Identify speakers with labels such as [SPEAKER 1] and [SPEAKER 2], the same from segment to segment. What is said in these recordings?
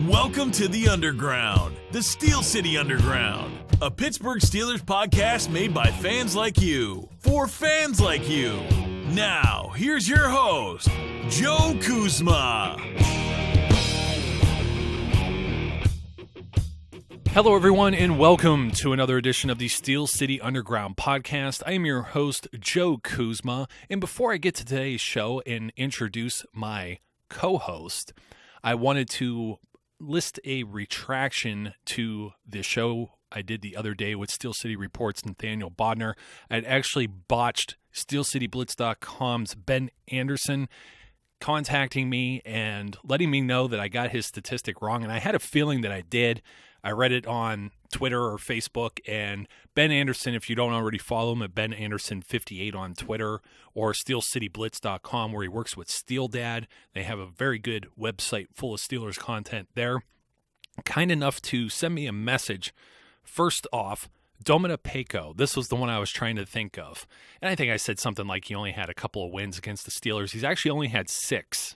[SPEAKER 1] Welcome to the Underground, the Steel City Underground, a Pittsburgh Steelers podcast made by fans like you, for fans like you. Now, here's your host, Joe Kuzma.
[SPEAKER 2] Hello, everyone, and welcome to another edition of the Steel City Underground podcast. I am your host, Joe Kuzma, and before I get to today's show and introduce my co-host, I wanted to list a retraction to the show I did the other day with Steel City Reports' Nathaniel Bodner. I'd actually botched SteelCityBlitz.com's Ben Anderson contacting me and letting me know that I got his statistic wrong, and I had a feeling that I did. I read it on Twitter or Facebook, and Ben Anderson, if you don't already follow him at Ben Anderson58 on Twitter or SteelCityBlitz.com, where he works with Steel Dad. They have a very good website full of Steelers content there. Kind enough to send me a message. First off, Domina Peko. This was the one I was trying to think of. And I think I said something like he only had a couple of wins against the Steelers. He's actually only had 6.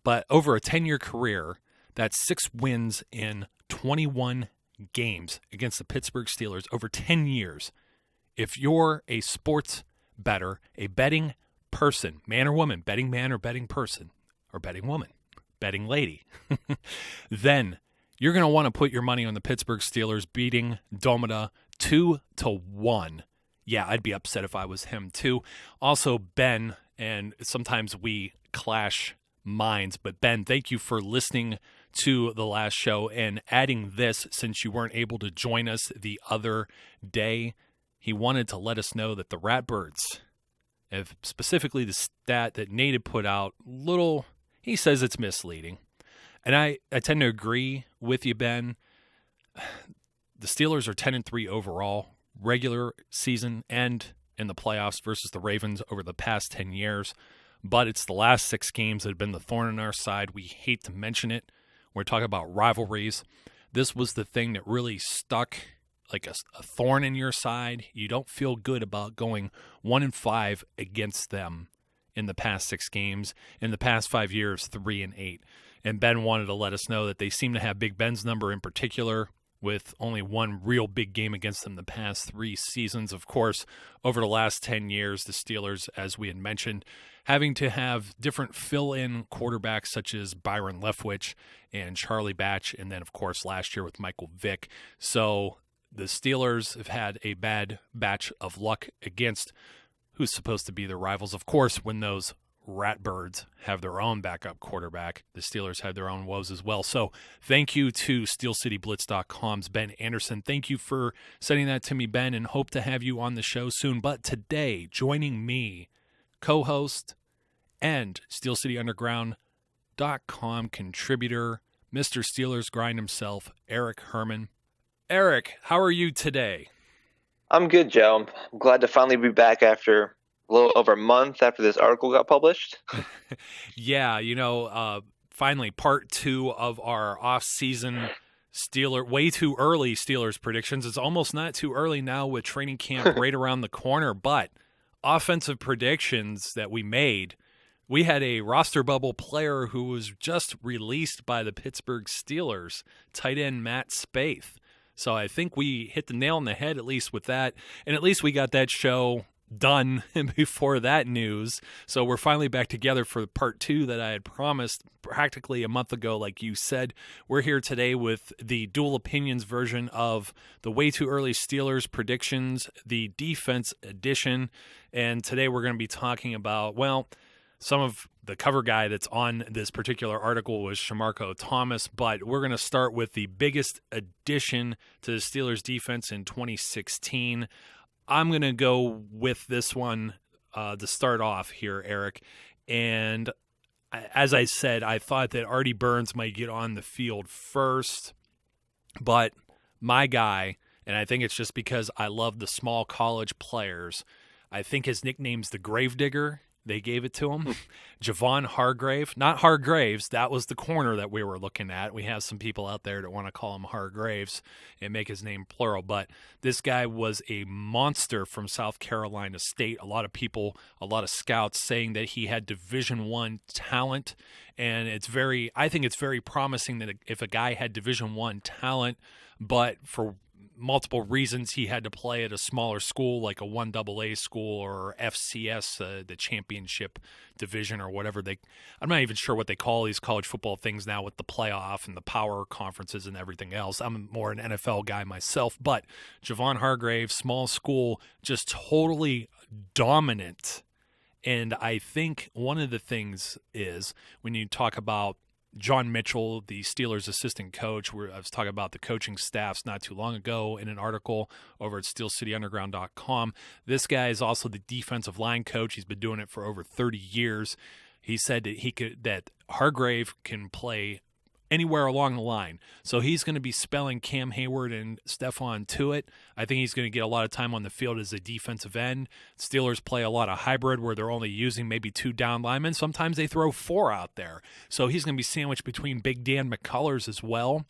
[SPEAKER 2] But over a 10-year career, that's 6 wins in 21 games against the Pittsburgh Steelers over 10 years. If you're a sports bettor, a betting person, man or woman, betting man or betting person, or betting woman, betting lady, then you're going to want to put your money on the Pittsburgh Steelers beating Domina 2-1. Yeah, I'd be upset if I was him too. Also, Ben, and sometimes we clash minds, but Ben, thank you for listening to the last show and adding this since you weren't able to join us the other day. He wanted to let us know that the Ratbirds, specifically the stat that Nate had put out, he says it's misleading. And I tend to agree with you, Ben. The Steelers are 10-3 overall, regular season and in the playoffs versus the Ravens over the past 10 years. But it's the last 6 games that have been the thorn in our side. We hate to mention it. We're talking about rivalries. This was the thing that really stuck like a thorn in your side. You don't feel good about going 1-5 against them in the past 6 games. In the past 5 years, 3-8. And Ben wanted to let us know that they seem to have Big Ben's number in particular, with only one real big game against them the past 3 seasons. Of course, over the last 10 years, the Steelers, as we had mentioned, having to have different fill-in quarterbacks such as Byron Leftwich and Charlie Batch, and then, of course, last year with Michael Vick. So the Steelers have had a bad batch of luck against who's supposed to be their rivals. Of course, when those Ratbirds have their own backup quarterback, the Steelers have their own woes as well. So thank you to SteelCityBlitz.com's Ben Anderson. Thank you for sending that to me, Ben, and hope to have you on the show soon. But today, joining me, co-host and SteelCityUnderground.com contributor, Mr. Steelers Grind himself, Eric Herrmann. Eric, how are you today?
[SPEAKER 3] I'm good, Joe. I'm glad to finally be back after a little over a month after this article got published.
[SPEAKER 2] Yeah, finally part 2 of our off-season way too early Steelers predictions. It's almost not too early now with training camp right around the corner, but offensive predictions that we made. We had a roster bubble player who was just released by the Pittsburgh Steelers, tight end Matt Spaeth. So I think we hit the nail on the head, at least with that, and at least we got that show done before that news. So we're finally back together for part 2 that I had promised practically a month ago. Like you said, we're here today with the dual opinions version of the way too early Steelers predictions, the defense edition. And today we're going to be talking about, some of the cover guy that's on this particular article was Shamarko Thomas, but we're going to start with the biggest addition to the Steelers defense in 2016. I'm going to go with this one to start off here, Eric. And as I said, I thought that Artie Burns might get on the field first. But my guy, and I think it's just because I love the small college players, I think his nickname's the Gravedigger. They gave it to him. Javon Hargrave, not Hargraves. That was the corner that we were looking at. We have some people out there that want to call him Hargraves and make his name plural. But this guy was a monster from South Carolina State. A lot of people, a lot of scouts saying that he had Division I talent. And I think it's very promising that if a guy had Division I talent, but for multiple reasons he had to play at a smaller school like a 1AA school or FCS, the championship division or whatever I'm not even sure what they call these college football things now with the playoff and the power conferences and everything else. I'm more an NFL guy myself, but Javon Hargrave, small school, just totally dominant. And I think one of the things is when you talk about John Mitchell, the Steelers assistant coach, I was talking about the coaching staffs not too long ago in an article over at steelcityunderground.com. This guy is also the defensive line coach. He's been doing it for over 30 years. He said that Hargrave can play anywhere along the line. So he's going to be spelling Cam Hayward and Stephon Tuitt. I think he's going to get a lot of time on the field as a defensive end. Steelers play a lot of hybrid where they're only using maybe 2 down linemen. Sometimes they throw 4 out there. So he's going to be sandwiched between Big Dan McCullers as well.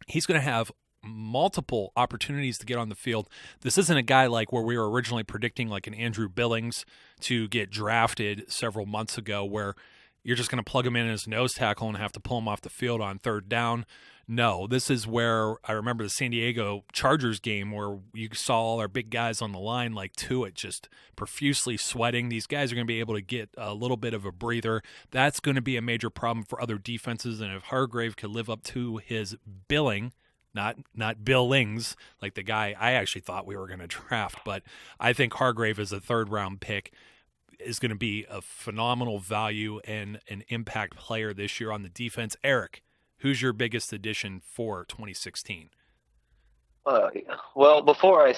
[SPEAKER 2] He's going to have multiple opportunities to get on the field. This isn't a guy like where we were originally predicting like an Andrew Billings to get drafted several months ago where you're just going to plug him in as nose tackle and have to pull him off the field on 3rd down. No, this is where I remember the San Diego Chargers game where you saw all our big guys on the line like Tuitt just profusely sweating. These guys are going to be able to get a little bit of a breather. That's going to be a major problem for other defenses, and if Hargrave could live up to his billing, not Billings, like the guy I actually thought we were going to draft, but I think Hargrave is a 3rd-round pick, is going to be a phenomenal value and an impact player this year on the defense. Eric, who's your biggest addition for 2016?
[SPEAKER 3] Well, before I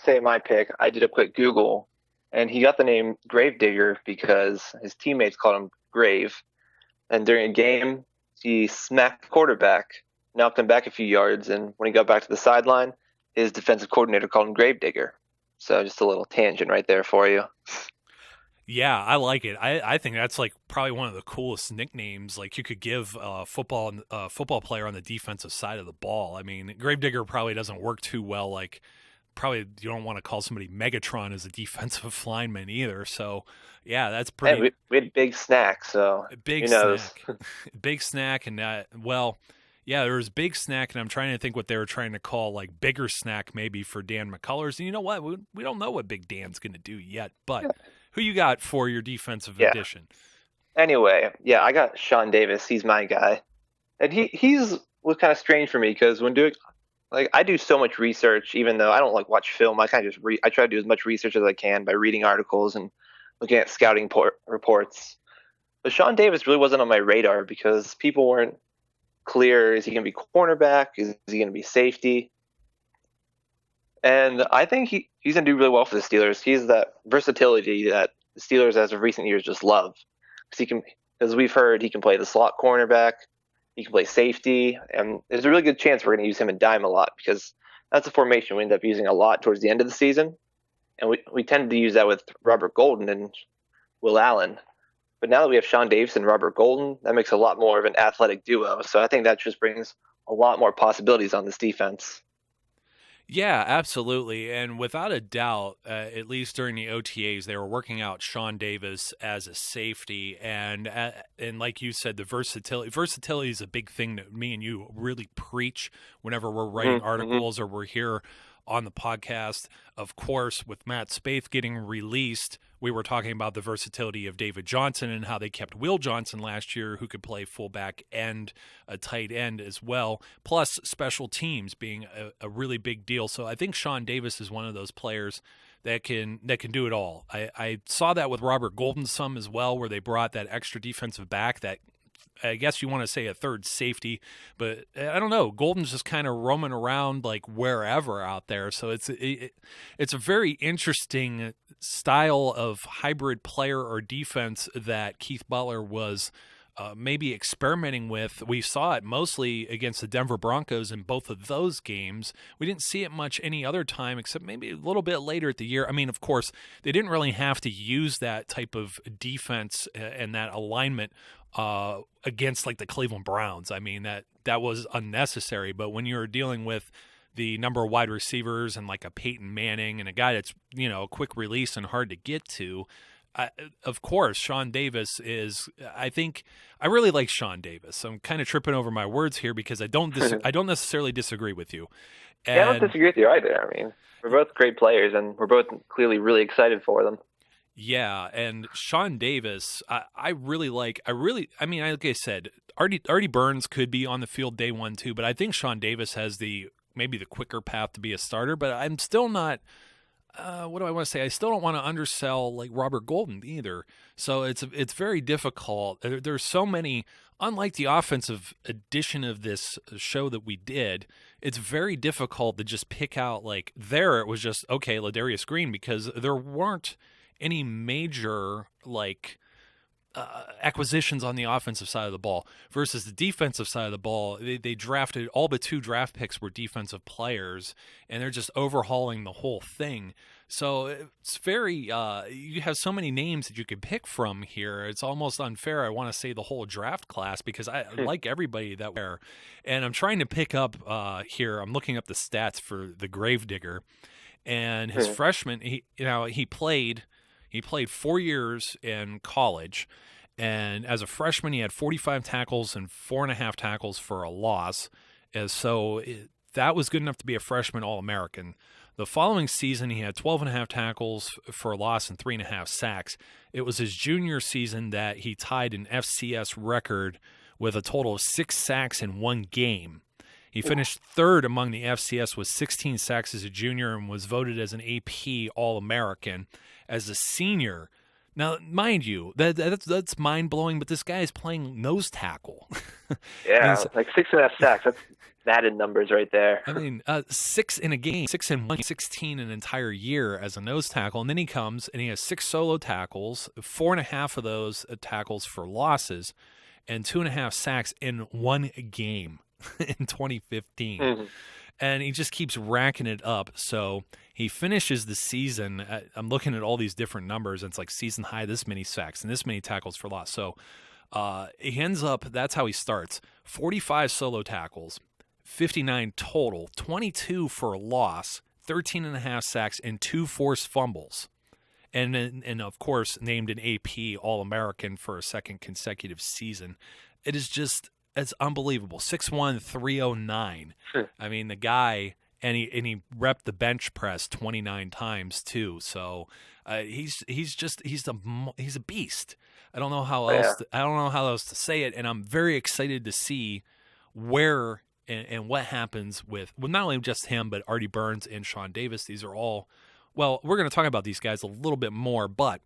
[SPEAKER 3] say my pick, I did a quick Google, and he got the name Gravedigger because his teammates called him Grave. And during a game, he smacked the quarterback, knocked him back a few yards, and when he got back to the sideline, his defensive coordinator called him Gravedigger. So just a little tangent right there for you.
[SPEAKER 2] Yeah, I like it. I think that's like probably one of the coolest nicknames like you could give a football player on the defensive side of the ball. I mean, Gravedigger probably doesn't work too well. Like, probably you don't want to call somebody Megatron as a defensive lineman either. So, yeah, that's pretty.
[SPEAKER 3] Hey, we had Big Snack, so
[SPEAKER 2] Big Snack, Big Snack, and yeah, there was Big Snack, and I'm trying to think what they were trying to call like Bigger Snack maybe for Dan McCullers. And you know what? We don't know what Big Dan's going to do yet, but. Yeah. Who you got for your defensive addition?
[SPEAKER 3] Anyway, yeah, I got Sean Davis. He's my guy. And he's was kind of strange for me because when doing, like, I do so much research, even though I don't like watch film. I kind of just I try to do as much research as I can by reading articles and looking at scouting reports. But Sean Davis really wasn't on my radar because people weren't clear. Is he going to be cornerback? Is he going to be safety? And I think he's going to do really well for the Steelers. He's that versatility that the Steelers, as of recent years, just love. Because we've heard he can play the slot cornerback, he can play safety, and there's a really good chance we're going to use him in dime a lot because that's a formation we end up using a lot towards the end of the season. And we tend to use that with Robert Golden and Will Allen. But now that we have Sean Davis and Robert Golden, that makes a lot more of an athletic duo. So I think that just brings a lot more possibilities on this defense.
[SPEAKER 2] Yeah, absolutely. And without a doubt, at least during the OTAs, they were working out Sean Davis as a safety. And like you said, the versatility is a big thing that me and you really preach whenever we're writing articles or we're here on the podcast. Of course, with Matt Spaeth getting released, we were talking about the versatility of David Johnson and how they kept Will Johnson last year, who could play fullback and a tight end as well, plus special teams being a really big deal. So I think Sean Davis is one of those players that can do it all. I saw that with Robert Golden some as well, where they brought that extra defensive back that I guess you want to say a third safety, but I don't know. Golden's just kind of roaming around like wherever out there. So it's a very interesting style of hybrid player or defense that Keith Butler was maybe experimenting with. We saw it mostly against the Denver Broncos in both of those games. We didn't see it much any other time except maybe a little bit later at the year. I mean, of course, they didn't really have to use that type of defense and that alignment against like the Cleveland Browns. I mean, that was unnecessary. But when you're dealing with the number of wide receivers and like a Peyton Manning and a guy that's, a quick release and hard to get to, of course, Sean Davis is. I really like Sean Davis. I'm kind of tripping over my words here because I don't necessarily disagree with you. And,
[SPEAKER 3] I don't disagree with you either. I mean, we're both great players, and we're both clearly really excited for them.
[SPEAKER 2] Yeah, and Sean Davis, I really like. I mean, like I said, Artie Burns could be on the field day one too, but I think Sean Davis has maybe the quicker path to be a starter. But I'm still not. What do I want to say? I still don't want to undersell like Robert Golden either. So it's very difficult. There's so many, unlike the offensive edition of this show that we did, it's very difficult to just pick out like there it was just, okay, Ladarius Green, because there weren't any major like acquisitions on the offensive side of the ball versus the defensive side of the ball. They drafted all but 2 draft picks were defensive players, and they're just overhauling the whole thing. So it's very you have so many names that you could pick from here. It's almost unfair. I want to say the whole draft class because I like everybody that were. And I'm trying to pick up here. I'm looking up the stats for the Gravedigger, and his freshman. He played 4 years in college, and as a freshman, he had 45 tackles and 4.5 tackles for a loss. And so that was good enough to be a freshman All-American. The following season, he had 12.5 tackles for a loss and 3.5 sacks. It was his junior season that he tied an FCS record with a total of 6 sacks in one game. He finished third among the FCS with 16 sacks as a junior and was voted as an AP All-American. As a senior, now mind you, that's mind-blowing, but this guy is playing nose tackle.
[SPEAKER 3] Yeah, like 6.5 sacks. That's batted numbers right there.
[SPEAKER 2] I mean, 6 in a game, 6 in 1, 16 an entire year as a nose tackle, and then he comes and he has 6 solo tackles, 4.5 of those tackles for losses, and 2.5 sacks in one game in 2015. Mm-hmm. And he just keeps racking it up. So he finishes the season. I'm looking at all these different numbers, and it's like season high, this many sacks and this many tackles for loss. So he ends up, that's how he starts, 45 solo tackles, 59 total, 22 for a loss, 13.5 sacks, and 2 forced fumbles. And of course, named an AP All-American for a second consecutive season. It is just, it's unbelievable. 6'1", 309. I mean, the guy, and he repped the bench press 29 times too. So he's a beast. I don't know how else to say it, and I'm very excited to see where and what happens with not only just him but Artie Burns and Sean Davis. These are all, well, we're going to talk about these guys a little bit more, but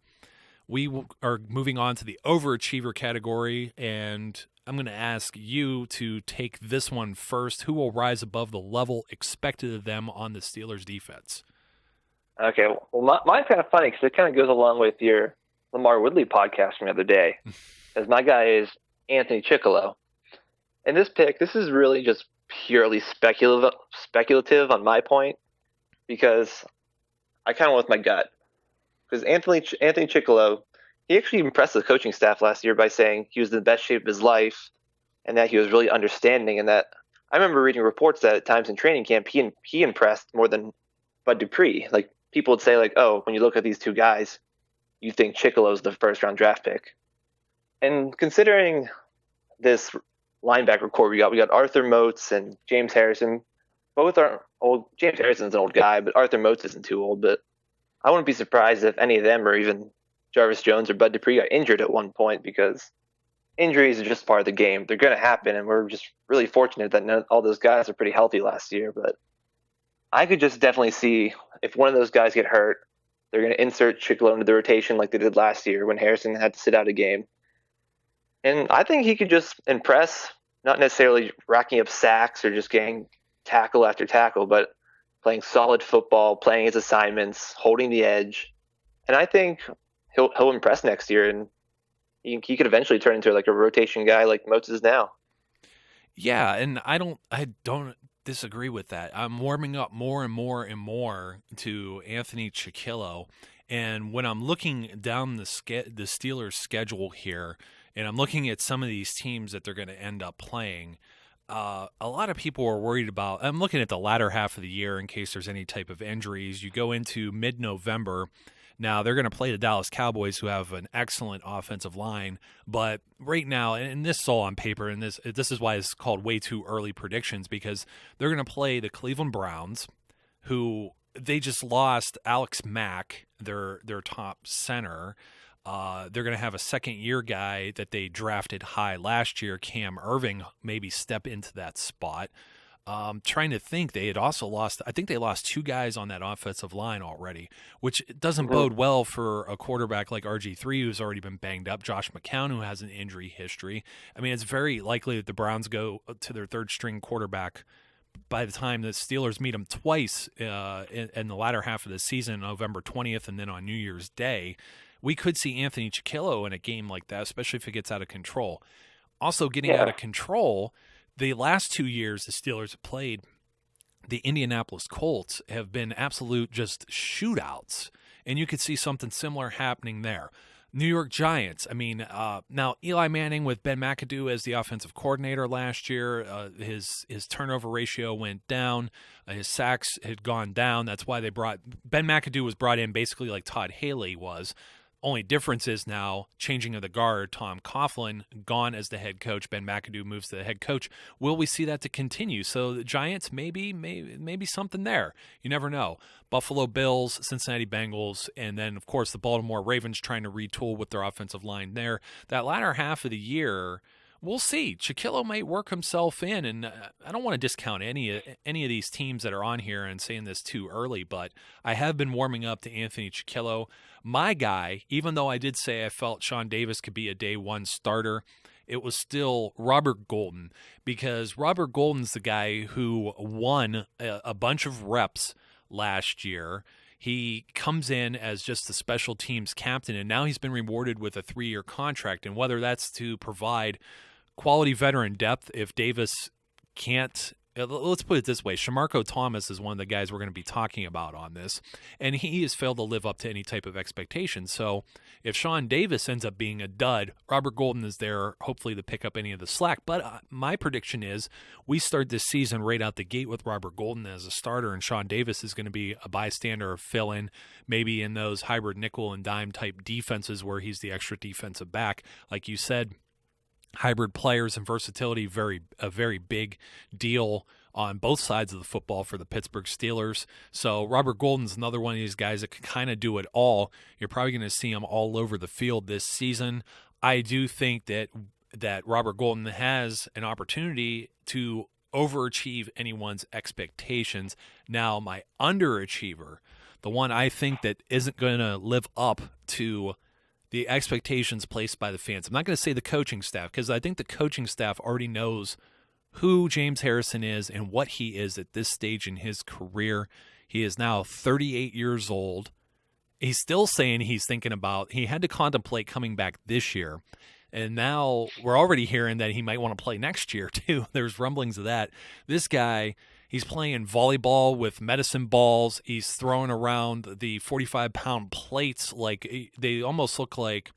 [SPEAKER 2] we are moving on to the overachiever category, and I'm going to ask you to take this one first. Who will rise above the level expected of them on the Steelers defense?
[SPEAKER 3] Okay, well, mine's kind of funny because it kind of goes along with your Lamar Woodley podcast from the other day, as my guy is Anthony Chickillo. And this pick, this is really just purely speculative on my point, because I kind of went with my gut. Because Anthony Chickillo, he actually impressed the coaching staff last year by saying he was in the best shape of his life and that he was really understanding, and that I remember reading reports that at times in training camp he impressed more than Bud Dupree. Like, people would say, like, oh, when you look at these two guys, you think Chickillo's the first-round draft pick. And considering this linebacker core we got Arthur Moats and James Harrison. Both are old. James Harrison's an old guy, but Arthur Moats isn't too old. But I wouldn't be surprised if any of them, or even Jarvis Jones or Bud Dupree, got injured at one point, because injuries are just part of the game. They're going to happen, and we're just really fortunate that all those guys are pretty healthy last year. But I could just definitely see if one of those guys get hurt, they're going to insert Chickillo into the rotation like they did last year when Harrison had to sit out a game. And I think he could just impress, not necessarily racking up sacks or just getting tackle after tackle, but playing solid football, playing his assignments, holding the edge. And I think he'll impress next year. And he could eventually turn into like a rotation guy like Moats is now.
[SPEAKER 2] Yeah, and I don't disagree with that. I'm warming up more and more and more to Anthony Chiquillo, and when I'm looking down the Steelers' schedule here, and I'm looking at some of these teams that they're going to end up playing, a lot of people are worried about. I'm looking at the latter half of the year in case there's any type of injuries. You go into mid-November. Now, they're going to play the Dallas Cowboys, who have an excellent offensive line. But right now, and this is all on paper, and this is why it's called way too early predictions, because they're going to play the Cleveland Browns, who they just lost Alex Mack, their top center. They're going to have a second-year guy that they drafted high last year, Cam Irving, maybe step into that spot. Trying to think, they had also lost, I think they lost 2 guys on that offensive line already, which doesn't bode well for a quarterback like RG3, who's already been banged up, Josh McCown, who has an injury history. I mean, it's very likely that the Browns go to their third-string quarterback by the time the Steelers meet them twice in the latter half of the season, November 20th and then on New Year's Day. We could see Anthony Chiquillo in a game like that, especially if it gets out of control. Also getting out of control, the last 2 years the Steelers have played, the Indianapolis Colts have been absolute just shootouts, and you could see something similar happening there. New York Giants, I mean, now Eli Manning with Ben McAdoo as the offensive coordinator last year, his turnover ratio went down, his sacks had gone down. That's why Ben McAdoo was brought in basically like Todd Haley was. Only difference is now changing of the guard. Tom Coughlin gone as the head coach. Ben McAdoo moves to the head coach. Will we see that to continue? So the Giants, maybe something there. You never know. Buffalo Bills, Cincinnati Bengals, and then, of course, the Baltimore Ravens trying to retool with their offensive line there. That latter half of the year, we'll see. Chiquillo might work himself in, and I don't want to discount any of these teams that are on here and saying this too early, but I have been warming up to Anthony Chiquillo. My guy, even though I did say I felt Sean Davis could be a day one starter, it was still Robert Golden, because Robert Golden's the guy who won a bunch of reps last year. He comes in as just the special teams captain, and now he's been rewarded with a 3-year contract. And whether that's to provide quality veteran depth, if Davis can't, let's put it this way, Shamarko Thomas is one of the guys we're going to be talking about on this, and he has failed to live up to any type of expectation. So if Sean Davis ends up being a dud, Robert Golden is there hopefully to pick up any of the slack. But my prediction is we start this season right out the gate with Robert Golden as a starter, and Sean Davis is going to be a bystander or fill-in, maybe in those hybrid nickel and dime type defenses where he's the extra defensive back. Like you said, hybrid players and versatility, a very big deal on both sides of the football for the Pittsburgh Steelers. So Robert Golden's another one of these guys that can kind of do it all. You're probably going to see him all over the field this season. I do think that Robert Golden has an opportunity to overachieve anyone's expectations. Now, my underachiever, the one I think that isn't going to live up to the expectations placed by the fans. I'm not going to say the coaching staff, because I think the coaching staff already knows who James Harrison is and what he is at this stage in his career. He is now 38 years old. He's still saying he had to contemplate coming back this year. And now we're already hearing that he might want to play next year too. There's rumblings of that. This guy, he's playing volleyball with medicine balls. He's throwing around the 45-pound plates like they almost look like,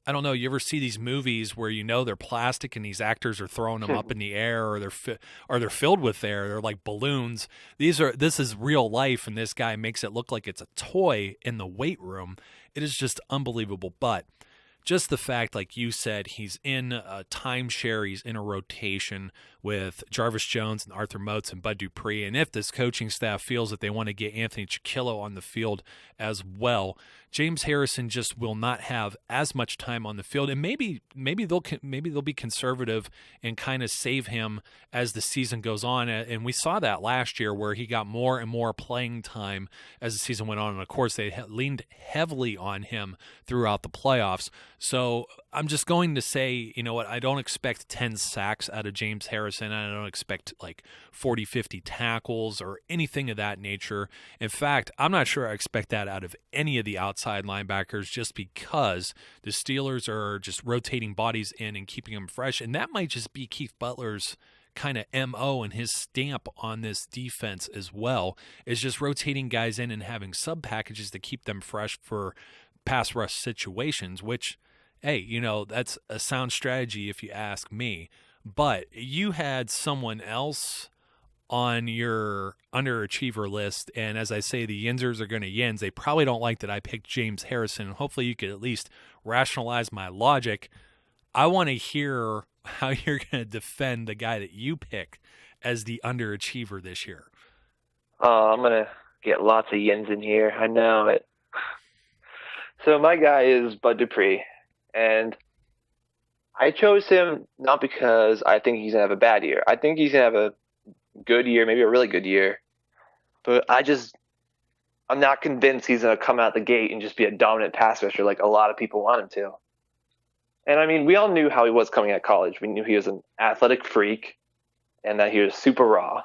[SPEAKER 2] I don't know, you ever see these movies where they're plastic and these actors are throwing them up in the air, or they're filled with air. They're like balloons. This is real life, and this guy makes it look like it's a toy in the weight room. It is just unbelievable. But just the fact, like you said, he's in a timeshare, he's in a rotation with Jarvis Jones and Arthur Moats and Bud Dupree. And if this coaching staff feels that they want to get Anthony Chiquillo on the field as well, James Harrison just will not have as much time on the field. And maybe they'll be conservative and kind of save him as the season goes on. And we saw that last year where he got more and more playing time as the season went on. And of course, they leaned heavily on him throughout the playoffs. So I'm just going to say, you know what, I don't expect 10 sacks out of James Harrison. I don't expect like 40, 50 tackles or anything of that nature. In fact, I'm not sure I expect that out of any of the outside linebackers just because the Steelers are just rotating bodies in and keeping them fresh. And that might just be Keith Butler's kind of MO and his stamp on this defense as well, is just rotating guys in and having sub packages to keep them fresh for pass rush situations, which, hey, you know, that's a sound strategy if you ask me. But you had someone else on your underachiever list, and as I say, the Yinzers are going to Yins. They probably don't like that I picked James Harrison. Hopefully you could at least rationalize my logic. I want to hear how you're going to defend the guy that you pick as the underachiever this year.
[SPEAKER 3] Oh, I'm going to get lots of Yins in here. I know it. So my guy is Bud Dupree, and I chose him not because I think he's going to have a bad year. I think he's going to have a good year, maybe a really good year. But I'm not convinced he's going to come out the gate and just be a dominant pass rusher like a lot of people want him to. And I mean, we all knew how he was coming out of college. We knew he was an athletic freak and that he was super raw.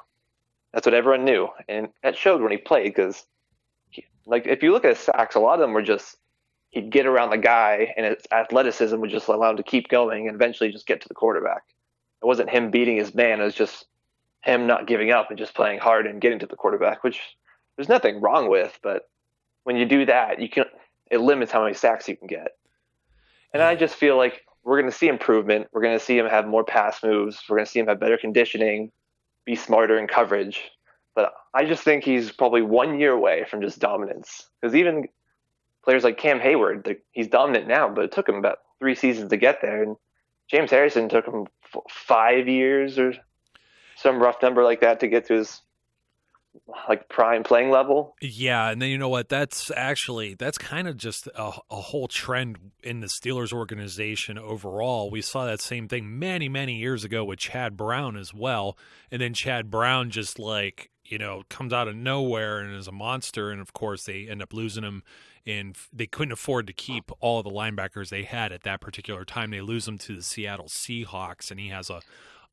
[SPEAKER 3] That's what everyone knew. And that showed when he played because, like, if you look at his sacks, a lot of them were just, he'd get around the guy and his athleticism would just allow him to keep going and eventually just get to the quarterback. It wasn't him beating his man. It was just him not giving up and just playing hard and getting to the quarterback, which there's nothing wrong with. But when you do that, it limits how many sacks you can get. And I just feel like we're going to see improvement. We're going to see him have more pass moves. We're going to see him have better conditioning, be smarter in coverage. But I just think he's probably 1 year away from just dominance. Because even players like Cam Hayward, he's dominant now, but it took him about 3 seasons to get there. And James Harrison took him 5 years or some rough number like that to get to his like prime playing level.
[SPEAKER 2] Yeah, and then you know what? That's kind of just a whole trend in the Steelers organization overall. We saw that same thing many, many years ago with Chad Brown as well. And then Chad Brown just like, you know, comes out of nowhere and is a monster. And of course they end up losing him, and they couldn't afford to keep all of the linebackers they had at that particular time. They lose him to the Seattle Seahawks, and he has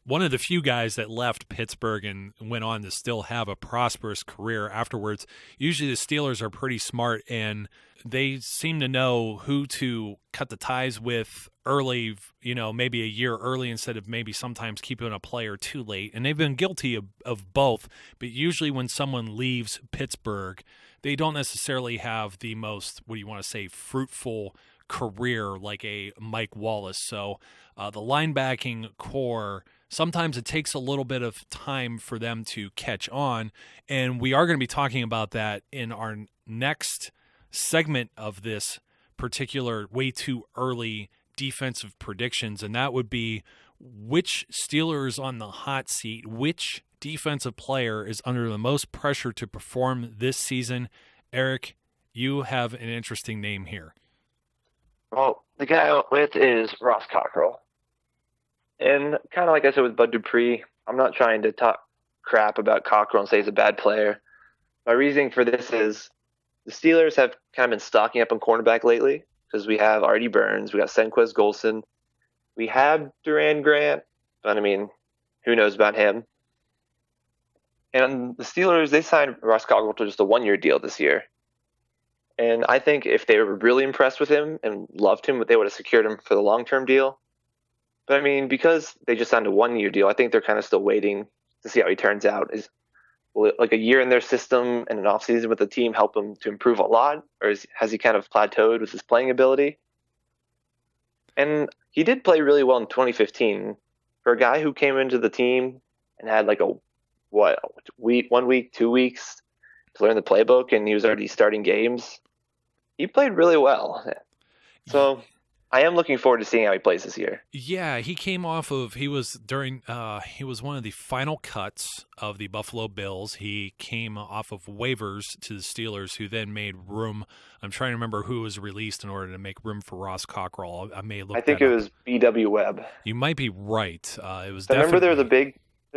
[SPEAKER 2] one of the few guys that left Pittsburgh and went on to still have a prosperous career afterwards. Usually the Steelers are pretty smart, and they seem to know who to cut the ties with early, you know, maybe a year early instead of maybe sometimes keeping a player too late. And they've been guilty of both, but usually when someone leaves Pittsburgh, they don't necessarily have the most, what do you want to say, fruitful career like a Mike Wallace. So the linebacking core, sometimes it takes a little bit of time for them to catch on, and we are going to be talking about that in our next segment of this particular way too early defensive predictions, and that would be which Steeler is on the hot seat, which defensive player is under the most pressure to perform this season. Eric, you have an interesting name here.
[SPEAKER 3] Well, the guy I went with is Ross Cockrell. And kind of like I said with Bud Dupree, I'm not trying to talk crap about Cockrell and say he's a bad player. My reasoning for this is the Steelers have kind of been stocking up on cornerback lately because we have Artie Burns, we got Senquez Golson, we have Duran Grant, but I mean, who knows about him? And the Steelers, they signed Ross Cockrell to just a 1 year deal this year. And I think if they were really impressed with him and loved him, they would have secured him for the long-term deal. But I mean, because they just signed a 1 year deal, I think they're kind of still waiting to see how he turns out. Will like a year in their system and an offseason with the team help him to improve a lot? Or has he kind of plateaued with his playing ability? And he did play really well in 2015. For a guy who came into the team and had like 1 week, 2 weeks to learn the playbook, and he was already starting games, he played really well. So I am looking forward to seeing how he plays this year.
[SPEAKER 2] Yeah, he came off of, he was one of the final cuts of the Buffalo Bills. He came off of waivers to the Steelers, who then made room. I'm trying to remember who was released in order to make room for Ross Cockrell. I think
[SPEAKER 3] it was B.W. Webb.
[SPEAKER 2] You might be right. It was.
[SPEAKER 3] I remember there was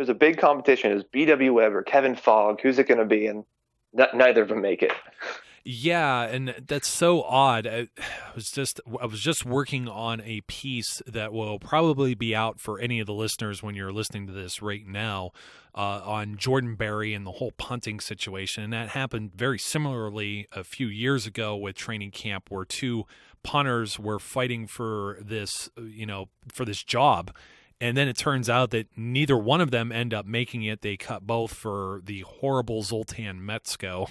[SPEAKER 3] a big competition. It was B.W. Webb or Kevin Fogg. Who's it going to be? And neither of them make it.
[SPEAKER 2] Yeah, and that's so odd. I was just working on a piece that will probably be out for any of the listeners when you're listening to this right now, on Jordan Berry and the whole punting situation. And that happened very similarly a few years ago with training camp, where two punters were fighting for this, for this job. And then it turns out that neither one of them end up making it. They cut both for the horrible Zoltan Metzko,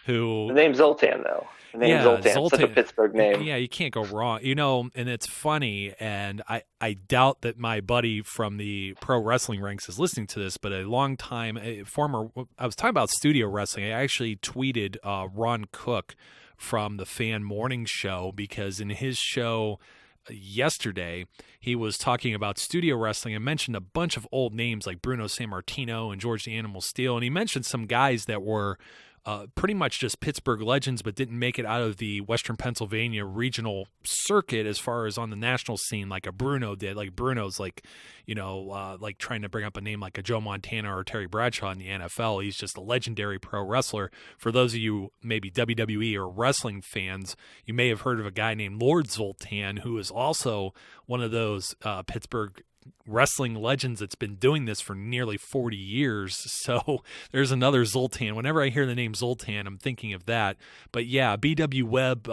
[SPEAKER 2] who...
[SPEAKER 3] The name's Zoltan, though. The name's Zoltan. Such a Pittsburgh name.
[SPEAKER 2] Yeah, you can't go wrong. And it's funny, and I doubt that my buddy from the pro wrestling ranks is listening to this, but I was talking about studio wrestling. I actually tweeted Ron Cook from the Fan Morning Show, because in his show yesterday he was talking about studio wrestling and mentioned a bunch of old names like Bruno Sammartino and George the Animal Steele, and he mentioned some guys that were pretty much just Pittsburgh legends but didn't make it out of the Western Pennsylvania regional circuit as far as on the national scene like a Bruno did. Like Bruno's like trying to bring up a name like a Joe Montana or Terry Bradshaw in the NFL. He's just a legendary pro wrestler. For those of you maybe WWE or wrestling fans, you may have heard of a guy named Lord Zoltan, who is also one of those Pittsburgh wrestling legends that's been doing this for nearly 40 years. So there's another Zoltan. Whenever I hear the name Zoltan, I'm thinking of that. But yeah, BW Webb,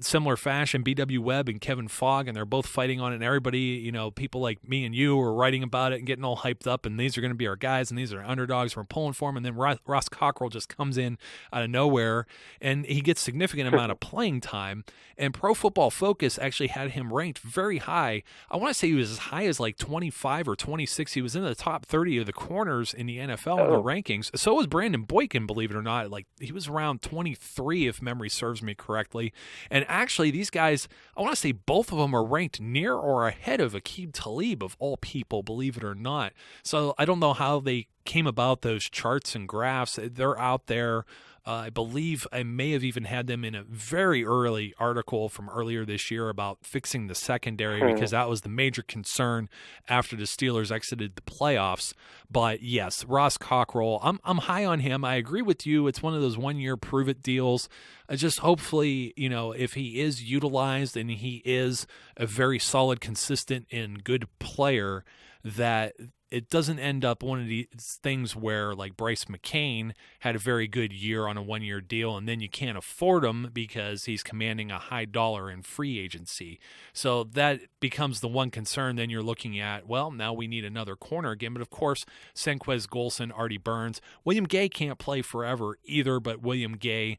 [SPEAKER 2] similar fashion, BW Webb and Kevin Fogg, and they're both fighting on it, and everybody, people like me and you are writing about it and getting all hyped up, and these are going to be our guys, and these are underdogs, we're pulling for them, and then Ross Cockrell just comes in out of nowhere, and he gets significant amount of playing time, and Pro Football Focus actually had him ranked very high. I want to say he was as high as like 25 or 26. He was in the top 30 of the corners in the NFL in the rankings. So was Brandon Boykin, believe it or not. Like, he was around 23, if memory serves me correctly. And actually, these guys, I want to say both of them are ranked near or ahead of Aqib Talib, of all people, believe it or not. So I don't know how they came about those charts and graphs. They're out there. I believe I may have even had them in a very early article from earlier this year about fixing the secondary, because that was the major concern after the Steelers exited the playoffs. But yes, Ross Cockrell, I'm high on him. I agree with you. It's one of those one-year prove-it deals. Just hopefully, if he is utilized and he is a very solid, consistent, and good player, that it doesn't end up one of these things where like Bryce McCain had a very good year on a one-year deal and then you can't afford him because he's commanding a high dollar in free agency. So that becomes the one concern. Then you're looking at, well, now we need another corner again. But of course, Senquez Golson, Artie Burns, William Gay can't play forever either, but William Gay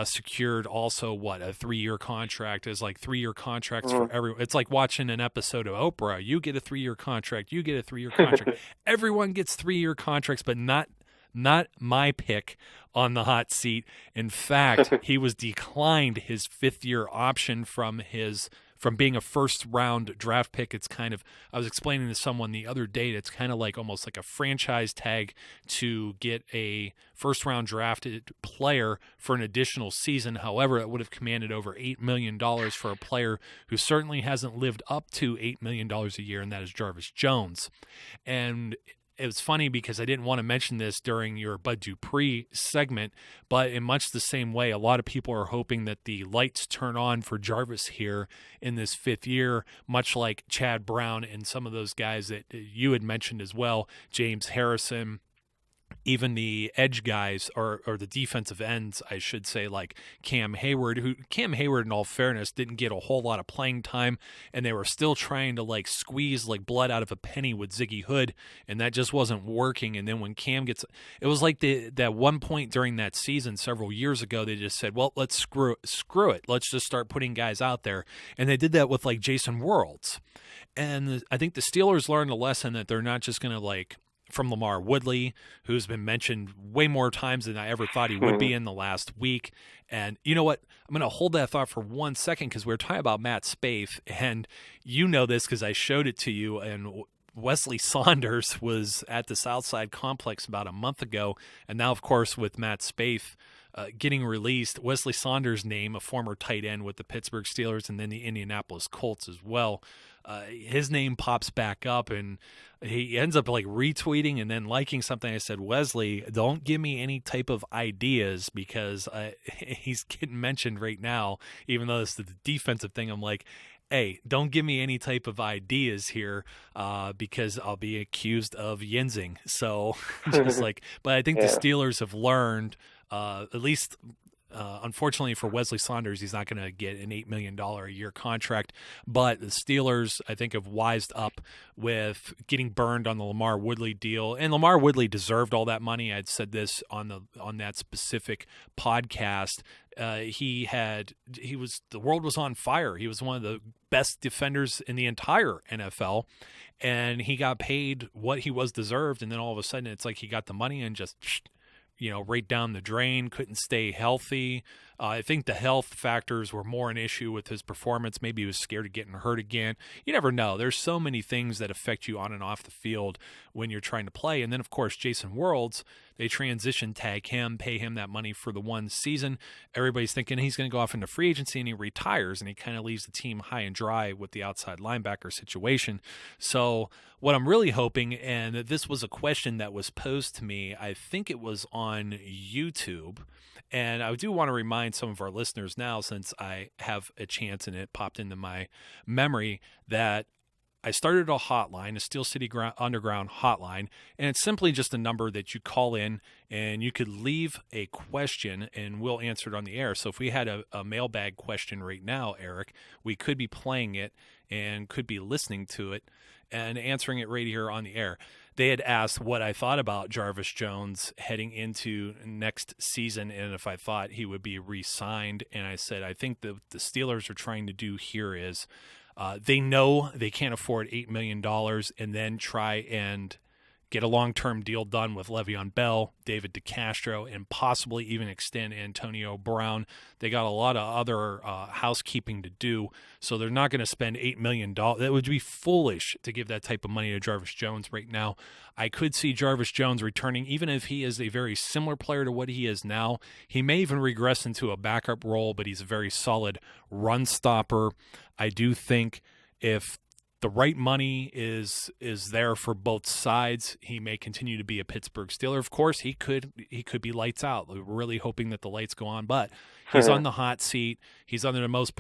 [SPEAKER 2] secured also a 3-year contract. Is like 3-year contracts for everyone. It's like watching an episode of Oprah. You get a 3-year contract, you get a 3-year contract. Everyone gets 3-year contracts, but not my pick on the hot seat. In fact, he was declined his 5th-year option from being a first-round draft pick. It's kind of, I was explaining to someone the other day, it's kind of like almost like a franchise tag to get a first-round drafted player for an additional season. However, it would have commanded over $8 million for a player who certainly hasn't lived up to $8 million a year, and that is Jarvis Jones. And it was funny because I didn't want to mention this during your Bud Dupree segment, but in much the same way, a lot of people are hoping that the lights turn on for Jarvis here in this 5th year, much like Chad Brown and some of those guys that you had mentioned as well, James Harrison, even the edge guys or the defensive ends, I should say, like Cam Hayward, in all fairness, didn't get a whole lot of playing time, and they were still trying to like squeeze like blood out of a penny with Ziggy Hood, and that just wasn't working. And then when Cam it was like that one point during that season several years ago, they just said, well, let's screw it. Let's just start putting guys out there. And they did that with like Jason Worlds. And I think the Steelers learned a lesson that they're not just going to like, from Lamar Woodley, who's been mentioned way more times than I ever thought he would be in the last week. And you know what? I'm going to hold that thought for 1 second because we were talking about Matt Spaeth, and you know this because I showed it to you, and Wesley Saunders was at the Southside Complex about a month ago, and now, of course, with Matt Spaeth getting released, Wesley Saunders' name, a former tight end with the Pittsburgh Steelers and then the Indianapolis Colts as well, his name pops back up, and he ends up like retweeting and then liking something. I said, Wesley, don't give me any type of ideas, because he's getting mentioned right now, even though it's the defensive thing. I'm like, hey, don't give me any type of ideas here, because I'll be accused of yinsing. So just like, but I think the Steelers have learned, at least, unfortunately for Wesley Saunders, he's not going to get an $8 million a year contract. But the Steelers, I think, have wised up with getting burned on the LaMarr Woodley deal. And LaMarr Woodley deserved all that money. I'd said this on that specific podcast. The world was on fire. He was one of the best defenders in the entire NFL, and he got paid what he was deserved. And then all of a sudden, it's like he got the money and just, right down the drain, couldn't stay healthy. I think the health factors were more an issue with his performance. Maybe he was scared of getting hurt again. You never know. There's so many things that affect you on and off the field when you're trying to play. And then, of course, Jason Worlds, they transition tag him, pay him that money for the one season. Everybody's thinking he's going to go off into free agency, and he retires, and he kind of leaves the team high and dry with the outside linebacker situation. So what I'm really hoping, and this was a question that was posed to me, I think it was on YouTube, and I do want to remind some of our listeners now, since I have a chance and it popped into my memory, that I started a hotline, a Steel City Underground hotline, and it's simply just a number that you call in, and you could leave a question, and we'll answer it on the air. So if we had a mailbag question right now, Eric, we could be playing it and could be listening to it and answering it right here on the air. They had asked what I thought about Jarvis Jones heading into next season, and if I thought he would be re-signed. And I said, I think the Steelers are trying to do here is, they know they can't afford $8 million and then try and get a long-term deal done with Le'Veon Bell, David DeCastro, and possibly even extend Antonio Brown. They got a lot of other housekeeping to do, so they're not going to spend $8 million. That would be foolish to give that type of money to Jarvis Jones right now. I could see Jarvis Jones returning, even if he is a very similar player to what he is now. He may even regress into a backup role, but he's a very solid run stopper. I do think if the right money is there for both sides, he may continue to be a Pittsburgh Steeler. Of course, he could be lights out. We're really hoping that the lights go on, but he's on the hot seat. He's under the most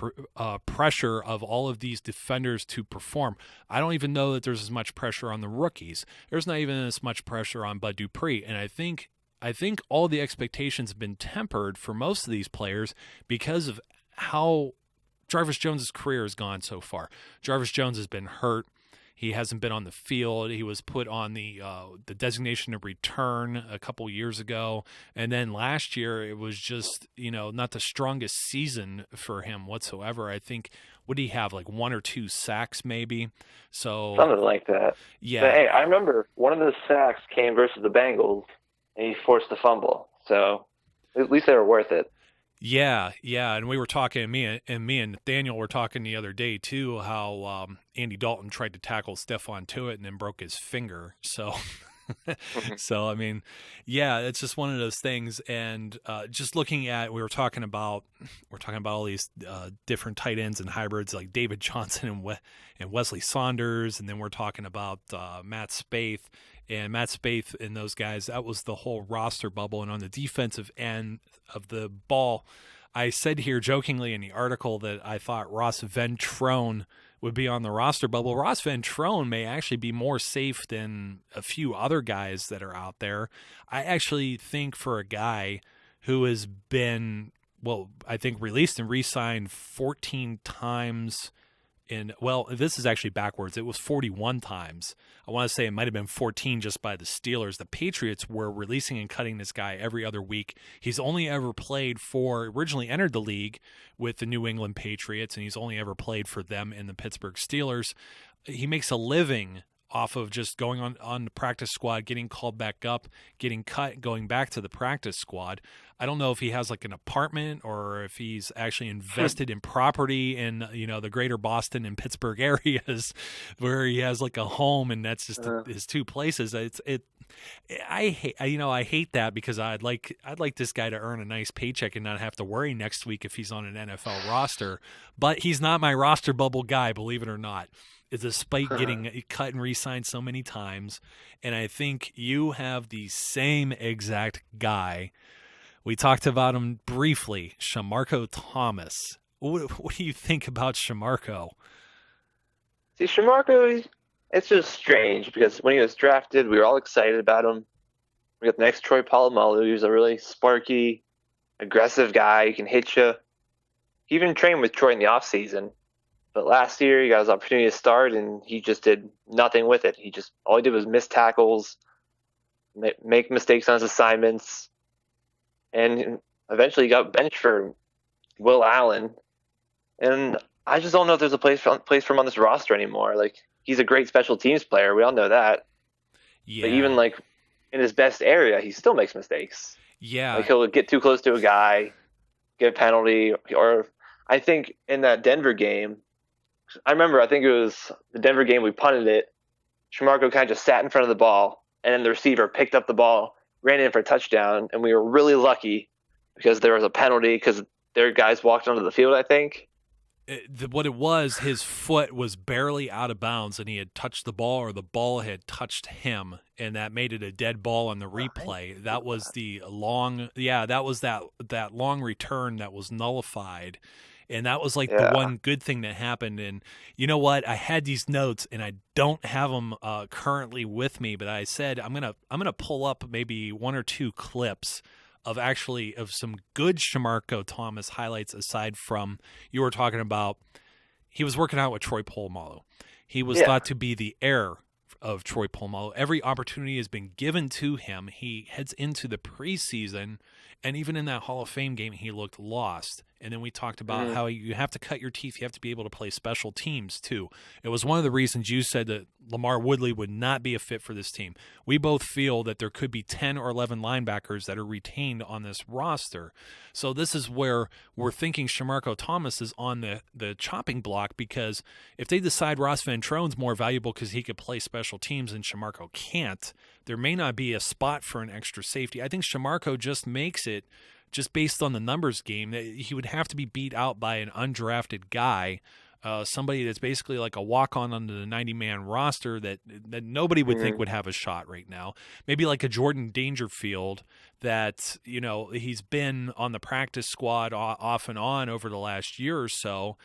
[SPEAKER 2] pressure of all of these defenders to perform. I don't even know that there's as much pressure on the rookies. There's not even as much pressure on Bud Dupree, and I think all the expectations have been tempered for most of these players because of how Jarvis Jones' career has gone so far. Jarvis Jones has been hurt. He hasn't been on the field. He was put on the designation of return a couple years ago. And then last year, it was just, not the strongest season for him whatsoever. I think, what did he have, like 1 or 2 sacks maybe? So
[SPEAKER 3] something like that.
[SPEAKER 2] Yeah.
[SPEAKER 3] But, hey, I remember one of those sacks came versus the Bengals, and he forced the fumble. So at least they were worth it.
[SPEAKER 2] Yeah, and we were talking, me and Nathaniel were talking the other day too, how Andy Dalton tried to tackle Stephon Tuitt and then broke his finger. So, I mean, yeah, it's just one of those things. And just looking at, we're talking about all these different tight ends and hybrids like David Johnson and Wesley Saunders, and then we're talking about Matt Spaeth. And Matt Spaeth and those guys, that was the whole roster bubble. And on the defensive end of the ball, I said here jokingly in the article that I thought Ross Ventrone would be on the roster bubble. Ross Ventrone may actually be more safe than a few other guys that are out there. I actually think for a guy who has been, I think released and re-signed 14 times this is actually backwards. It was 41 times. I want to say it might have been 14 just by the Steelers. The Patriots were releasing and cutting this guy every other week. He's only ever originally entered the league with the New England Patriots, and he's only ever played for them in the Pittsburgh Steelers. He makes a living off of just going on the practice squad, getting called back up, getting cut, going back to the practice squad. I don't know if he has like an apartment or if he's actually invested in property in, the greater Boston and Pittsburgh areas where he has like a home, and that's just his two places. I hate that, because I'd like this guy to earn a nice paycheck and not have to worry next week if he's on an NFL roster, but he's not my roster bubble guy, believe it or not. despite getting cut and re-signed so many times. And I think you have the same exact guy. We talked about him briefly, Shamarko Thomas. What do you think about Shamarko?
[SPEAKER 3] See, Shamarko, it's just strange because when he was drafted, we were all excited about him. We got the next Troy Polamalu. He was a really sparky, aggressive guy. He can hit you. He even trained with Troy in the offseason. But last year, he got his opportunity to start, and he just did nothing with it. All he did was miss tackles, make mistakes on his assignments, and eventually he got benched for Will Allen. And I just don't know if there's a place for him on this roster anymore. Like, he's a great special teams player. We all know that.
[SPEAKER 2] Yeah.
[SPEAKER 3] But even, like, in his best area, he still makes mistakes.
[SPEAKER 2] Yeah.
[SPEAKER 3] Like, he'll get too close to a guy, get a penalty, or I think in that Denver game, I think it was the Denver game, we punted it. Shamarko kind of just sat in front of the ball, and then the receiver picked up the ball, ran in for a touchdown, and we were really lucky because there was a penalty because their guys walked onto the field, I think.
[SPEAKER 2] What it was, his foot was barely out of bounds, and he had touched the ball, or the ball had touched him, and that made it a dead ball on the replay. That was the long, that was that long return that was nullified. And that was like the one good thing that happened. And you know what? I had these notes, and I don't have them currently with me. But I said I'm gonna pull up maybe one or two clips of some good Shamarko Thomas highlights. Aside from, you were talking about, he was working out with Troy Polamalu. He was thought to be the heir of Troy Polamalu. Every opportunity has been given to him. He heads into the preseason, and even in that Hall of Fame game, he looked lost. And then we talked about how you have to cut your teeth. You have to be able to play special teams, too. It was one of the reasons you said that Lamar Woodley would not be a fit for this team. We both feel that there could be 10 or 11 linebackers that are retained on this roster. So this is where we're thinking Shamarko Thomas is on the chopping block, because if they decide Ross Van Troen's more valuable because he could play special teams and Shamarko can't, there may not be a spot for an extra safety. I think Shamarko just makes it, just based on the numbers game, that he would have to be beat out by an undrafted guy, somebody that's basically like a walk-on under the 90-man roster that nobody would think would have a shot right now. Maybe like a Jordan Dangerfield that, he's been on the practice squad off and on over the last year or so.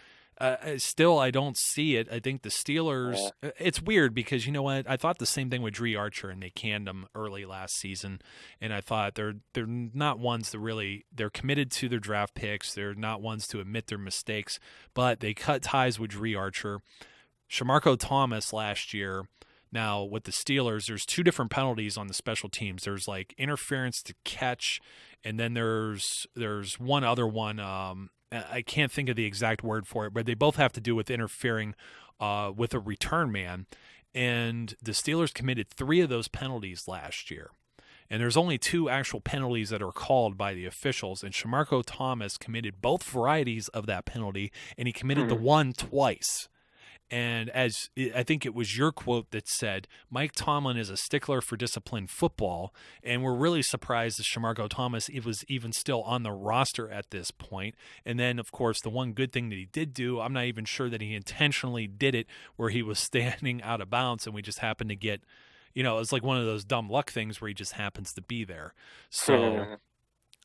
[SPEAKER 2] Still, I don't see it. I think the Steelers, it's weird because, you know what, I thought the same thing with Dree Archer, and they canned him early last season, and I thought they're not ones to really, they're committed to their draft picks, they're not ones to admit their mistakes, but they cut ties with Dree Archer. Shamarko Thomas last year, now with the Steelers, there's two different penalties on the special teams. There's like interference to catch, and then there's one other one, I can't think of the exact word for it, but they both have to do with interfering with a return man. And the Steelers committed 3 of those penalties last year. And there's only 2 actual penalties that are called by the officials. And Shamarko Thomas committed both varieties of that penalty, and he committed the one twice. And as I think it was your quote that said, Mike Tomlin is a stickler for disciplined football, and we're really surprised that Shamarko Thomas was even still on the roster at this point. And then, of course, the one good thing that he did do, I'm not even sure that he intentionally did it, where he was standing out of bounds and we just happened to get, it's like one of those dumb luck things where he just happens to be there. So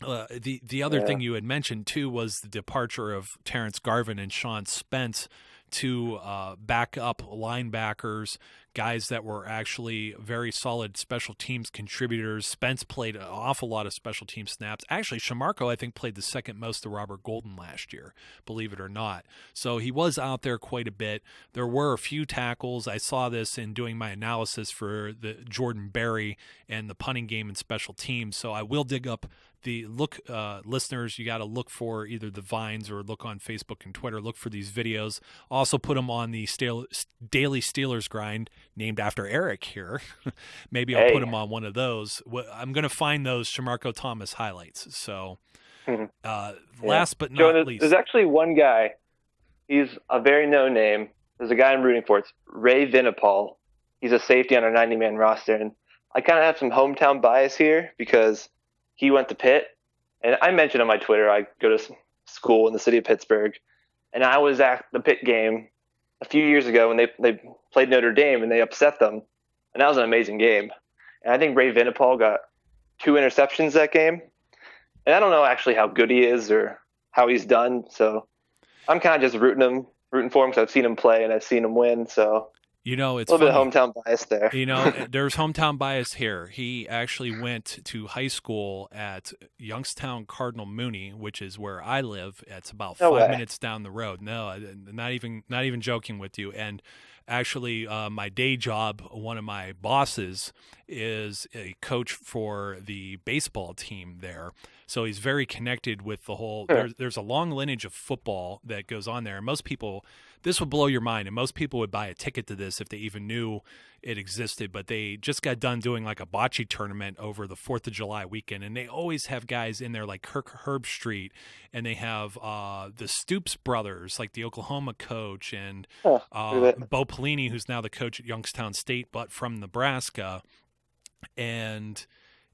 [SPEAKER 2] the other thing you had mentioned, too, was the departure of Terrence Garvin and Sean Spence, to back up linebackers, guys that were actually very solid special teams contributors. Spence played an awful lot of special team snaps. Actually, Shamarko, I think, played the second most to Robert Golden last year, believe it or not. So he was out there quite a bit. There were a few tackles. I saw this in doing my analysis for the Jordan Berry and the punting game and special teams. So I will dig up listeners, you got to look for either the Vines or look on Facebook and Twitter. Look for these videos. Also put them on the Daily Steelers Grind, named after Eric here. Maybe I'll put them on one of those. I'm going to find those Shamarko Thomas highlights. So last but not least. There's
[SPEAKER 3] actually one guy. He's a very known name. There's a guy I'm rooting for. It's Ray Vinipal. He's a safety on our 90-man roster. And I kind of have some hometown bias here because he went to Pitt, and I mentioned on my Twitter I go to school in the city of Pittsburgh, and I was at the Pitt game a few years ago when they played Notre Dame and they upset them, and that was an amazing game. And I think Ray Vinipal got 2 interceptions that game. And I don't know actually how good he is or how he's done, so I'm kind of just rooting for him because I've seen him play and I've seen him win. So
[SPEAKER 2] it's
[SPEAKER 3] a little bit of hometown bias there.
[SPEAKER 2] There's hometown bias here. He actually went to high school at Youngstown Cardinal Mooney, which is where I live. It's about 5 minutes down the road. No, not even joking with you. And actually, my day job, one of my bosses is a coach for the baseball team there. So he's very connected with the whole there's a long lineage of football that goes on there. And most people, this would blow your mind, and most people would buy a ticket to this if they even knew it existed. But they just got done doing like a bocce tournament over the 4th of July weekend, and they always have guys in there like Kirk Herbstreit, and they have the Stoops brothers, like the Oklahoma coach, and Bo Pelini, who's now the coach at Youngstown State, but from Nebraska. And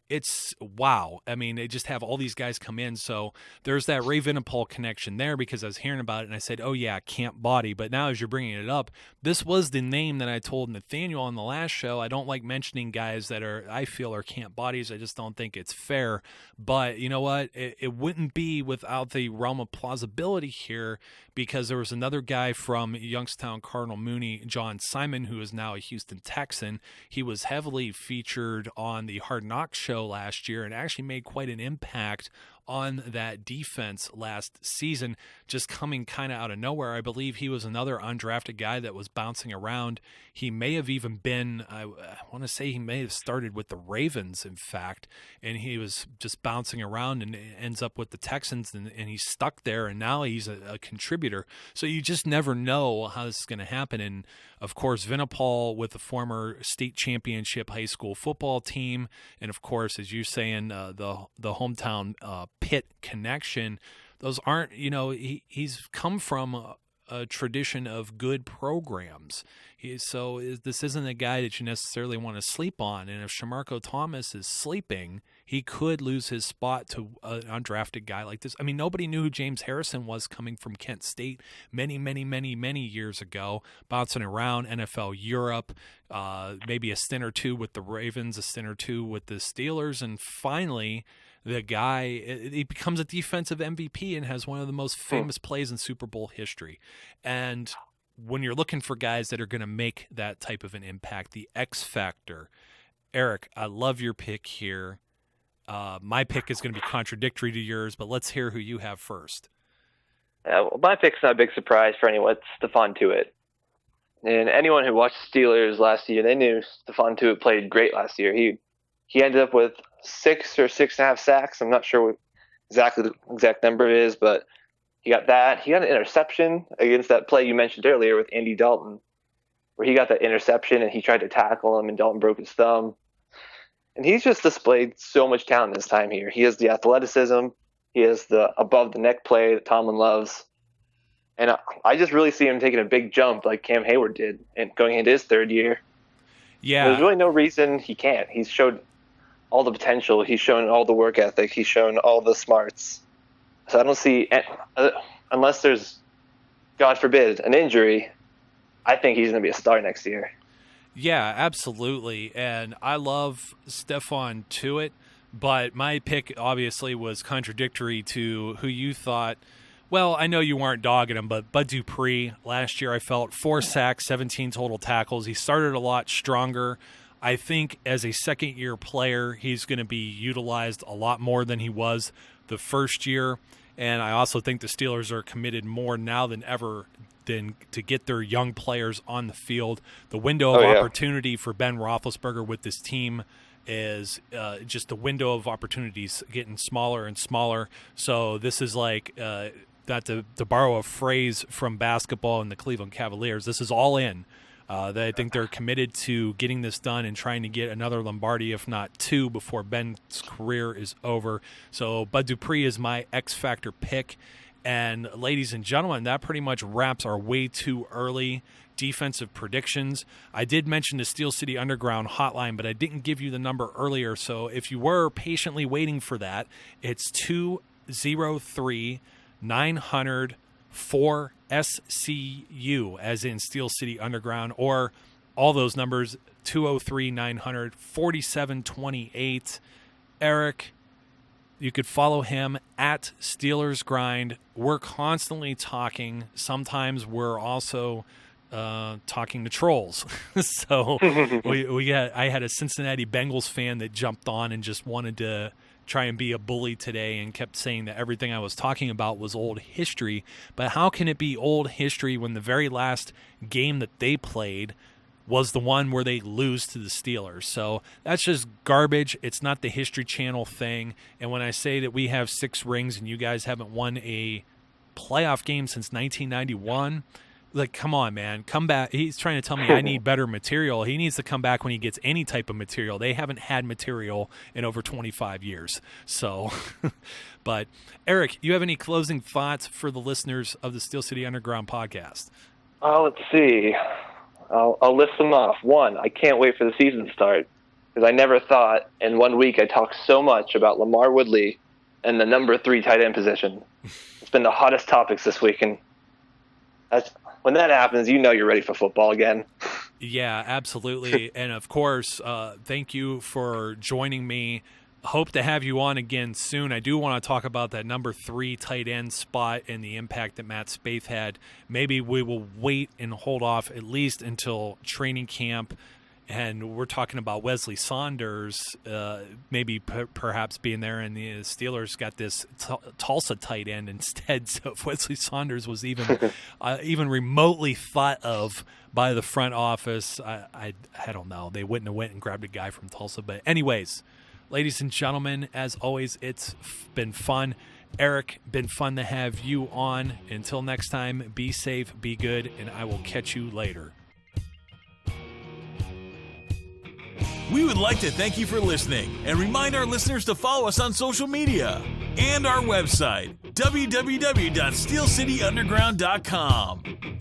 [SPEAKER 2] it's wow. I mean, they just have all these guys come in. So there's that Ray Vinipal connection there because I was hearing about it and I said, oh, yeah, Camp Body. But now as you're bringing it up, this was the name that I told Nathaniel on the last show. I don't like mentioning guys that I feel are Camp Bodies. I just don't think it's fair. But you know what? It wouldn't be without the realm of plausibility here because there was another guy from Youngstown Cardinal Mooney, John Simon, who is now a Houston Texan. He was heavily featured on the Hard Knocks show last year and actually made quite an impact on that defense last season, just coming kind of out of nowhere. I believe he was another undrafted guy that was bouncing around. He may have even been, I want to say he may have started with the Ravens, in fact, and he was just bouncing around and ends up with the Texans, and he's stuck there, and now he's a contributor. So you just never know how this is going to happen. And, of course, Vinipal with the former state championship high school football team, and, of course, as you're saying, the hometown Pitt connection. Those aren't, he's come from a tradition of good programs. This isn't a guy that you necessarily want to sleep on. And if Shamarko Thomas is sleeping, he could lose his spot to an undrafted guy like this. I mean, nobody knew who James Harrison was coming from Kent State many, many, many, many years ago, bouncing around NFL Europe, maybe a stint or two with the Ravens, a stint or two with the Steelers, and finally the guy, he becomes a defensive MVP and has one of the most famous plays in Super Bowl history. And when you're looking for guys that are going to make that type of an impact, the X factor, Eric, I love your pick here. My pick is going to be contradictory to yours, but let's hear who you have first.
[SPEAKER 3] My pick's not a big surprise for anyone. It's Stephon Tuitt. And anyone who watched Steelers last year, they knew Stephon Tuitt played great last year. He ended up with 6 or 6.5 sacks. I'm not sure what exactly the exact number it is, but he got that. He got an interception against that play you mentioned earlier with Andy Dalton, where he got that interception and he tried to tackle him and Dalton broke his thumb. And he's just displayed so much talent this time here. He has the athleticism. He has the above-the-neck play that Tomlin loves. And I just really see him taking a big jump like Cam Hayward did and going into his 3rd year.
[SPEAKER 2] Yeah.
[SPEAKER 3] There's really no reason he can't. He's showed all the potential. He's shown all the work ethic. He's shown all the smarts. So I don't see, unless there's, God forbid, an injury, I think he's going to be a star next year.
[SPEAKER 2] Yeah, absolutely. And I love Stephon Tuitt, but my pick obviously was contradictory to who you thought. Well, I know you weren't dogging him, but Bud Dupree, last year I felt 4 sacks, 17 total tackles. He started a lot stronger. I think as a second-year player, he's going to be utilized a lot more than he was the first year. And I also think the Steelers are committed more now than ever to get their young players on the field. The window of opportunity for Ben Roethlisberger with this team is just the window of opportunities getting smaller and smaller. So this is like, not to borrow a phrase from basketball and the Cleveland Cavaliers, this is all in. I think they're committed to getting this done and trying to get another Lombardi, if not 2, before Ben's career is over. So Bud Dupree is my X-Factor pick. And ladies and gentlemen, that pretty much wraps our way too early defensive predictions. I did mention the Steel City Underground hotline, but I didn't give you the number earlier. So if you were patiently waiting for that, it's 203-900-4 SCU, as in Steel City Underground, or all those numbers, 203-900-4728. Eric, you could follow him at Steelers Grind. We're constantly talking. Sometimes we're also talking to trolls. So I had a Cincinnati Bengals fan that jumped on and just wanted to try and be a bully today and kept saying that everything I was talking about was old history. But how can it be old history when the very last game that they played was the one where they lose to the Steelers? So that's just garbage. It's not the History Channel thing. And when I say that we have 6 rings and you guys haven't won a playoff game since 1991, like, come on, man. Come back. He's trying to tell me I need better material. He needs to come back when he gets any type of material. They haven't had material in over 25 years. So, but Eric, you have any closing thoughts for the listeners of the Steel City Underground podcast?
[SPEAKER 3] Let's see. I'll list them off. 1, I can't wait for the season to start, because I never thought in 1 week I talked so much about Lamar Woodley and the number 3 tight end position. It's been the hottest topics this week, and when that happens, you know you're ready for football again.
[SPEAKER 2] Yeah, absolutely. And of course, thank you for joining me. Hope to have you on again soon. I do want to talk about that number 3 tight end spot and the impact that Matt Spaeth had. Maybe we will wait and hold off at least until training camp. And we're talking about Wesley Saunders maybe perhaps being there, and the Steelers got this Tulsa tight end instead. So if Wesley Saunders was even remotely thought of by the front office, I don't know. They wouldn't have went and grabbed a guy from Tulsa. But anyways, ladies and gentlemen, as always, it's been fun. Eric, been fun to have you on. Until next time, be safe, be good, and I will catch you later.
[SPEAKER 1] We would like to thank you for listening and remind our listeners to follow us on social media and our website, www.steelcityunderground.com.